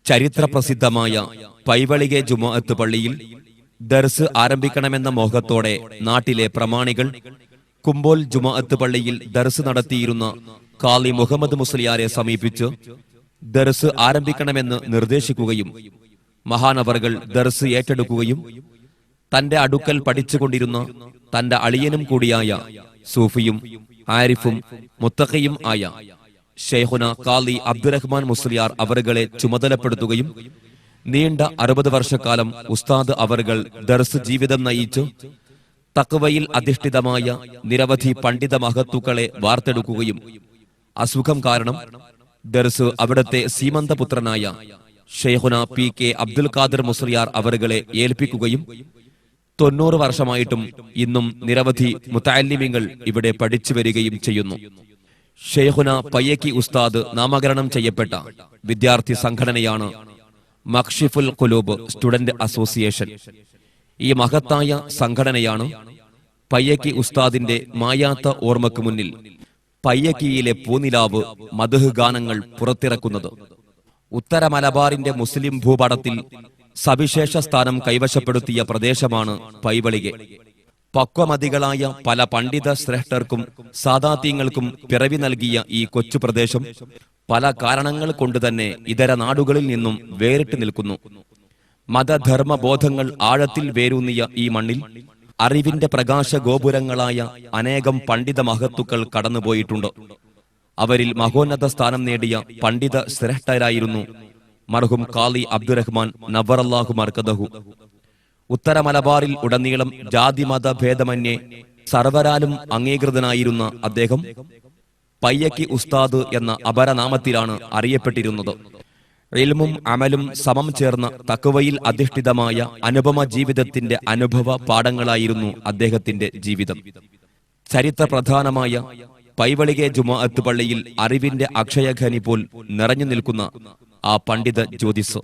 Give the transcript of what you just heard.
ചരിത്രപ്രസിദ്ധമായ പൈവളികെ ജുമുഅത്ത് പള്ളിയിൽ ദർസ് ആരംഭിക്കണമെന്ന മോഹത്തോടെ നാട്ടിലെ പ്രമാണികൾ കുമ്പോൽ ജുമുഅത്ത് പള്ളിയിൽ ദർസ് നടത്തിയിരുന്ന ഖാലി മുഹമ്മദ് മുസ്ലിയാരെ സമീപിച്ച് ദർസ് ആരംഭിക്കണമെന്ന് നിർദ്ദേശിക്കുകയും മഹാനവറുകൾ ദർസ് ഏറ്റെടുക്കുകയും തന്റെ അടുക്കൽ പഠിച്ചുകൊണ്ടിരുന്ന തന്റെ അളിയനും കൂടിയായ സൂഫിയും ആരിഫും മുത്തഖിയും ആയ ഷെയ്ഖുന ഖാലി അബ്ദുറഹ്മാൻ മുസ്ലിയാർ അവറുകളെ ചുമതലപ്പെടുത്തുകയും നീണ്ട 60 വർഷക്കാലം ഉസ്താദ് അവറുകൾ ദർസ് ജീവിതം നയിച്ചു തഖ്വയിൽ അധിഷ്ഠിതമായ നിരവധി പണ്ഡിത മഹത്തുക്കളെ വാർത്തെടുക്കുകയും അസുഖം കാരണം ദർസ് അവിടത്തെ സീമന്തപുത്രനായ ഷെയ്ഖുന PK അബ്ദുൽ ഖാദിർ മുസ്ലിയാർ അവറുകളെ ഏൽപ്പിക്കുകയും 90 വർഷമായിട്ടും ഇന്നും നിരവധി മുതഅല്ലിമീങ്ങൾ ഇവിടെ പഠിച്ചു വരികയും ചെയ്യുന്നു. ഷെയ്ഖുന പയ്യക്കി ഉസ്താദ് നാമകരണം ചെയ്യപ്പെട്ട വിദ്യാർത്ഥി സംഘടനയാണ് മഖ്ഷിഫുൽ ഖുലൂബ് സ്റ്റുഡന്റ് അസോസിയേഷൻ. ഈ മഹത്തായ സംഘടനയാണ് പയ്യക്കി ഉസ്താദിന്റെ മായാത്ത ഓർമ്മക്ക് മുന്നിൽ പയ്യക്കിയിലെ പൂനിലാവ് മദ്ഹ് ഗാനങ്ങൾ പുറത്തിറക്കുന്നത്. ഉത്തര മലബാറിന്റെ മുസ്ലിം ഭൂപടത്തിൽ സവിശേഷ സ്ഥാനം കൈവശപ്പെടുത്തിയ പ്രദേശമാണ് പൈവളികെ. പക്വമതികളായ പല പണ്ഡിത ശ്രേഷ്ഠർക്കും സാദാത്യങ്ങൾക്കും പിറവി നൽകിയ ഈ കൊച്ചു പ്രദേശം പല കാരണങ്ങൾ കൊണ്ടുതന്നെ ഇതര നാടുകളിൽ നിന്നും വേറിട്ട് നിൽക്കുന്നു. മതധർമ്മ ബോധങ്ങൾ ആഴത്തിൽ വേരൂന്നിയ ഈ മണ്ണിൽ അറിവിന്റെ പ്രകാശ ഗോപുരങ്ങളായ അനേകം പണ്ഡിത മഹത്തുക്കൾ കടന്നുപോയിട്ടുണ്ട്. അവരിൽ മഹോന്നത സ്ഥാനം നേടിയ പണ്ഡിത ശ്രേഷ്ഠരായിരുന്നു മർഹൂം ഖാലി അബ്ദുറഹ്മാൻ നവ്വറല്ലാഹു മർകദഹു. ഉത്തര മലബാറിൽ ഉടനീളം ജാതിമത ഭേദമന്യേ സർവരാലും അംഗീകൃതനായിരുന്ന അദ്ദേഹം പയ്യക്കി ഉസ്താദ് എന്ന അപരനാമത്തിലാണ് അറിയപ്പെട്ടിരുന്നത്. ഇൽമും അമലും സമം ചേർന്ന തഖ്വയിൽ അധിഷ്ഠിതമായ അനുപമ ജീവിതത്തിന്റെ അനുഭവ പാഠങ്ങളായിരുന്നു അദ്ദേഹത്തിന്റെ ജീവിതം. ചരിത്രപ്രധാനമായ പൈവളികെ ജുമുഅത്ത് പള്ളിയിൽ അറിവിന്റെ അക്ഷയഖനി പോൽ നിറഞ്ഞു നിൽക്കുന്ന ആ പണ്ഡിത ജ്യോതിസ്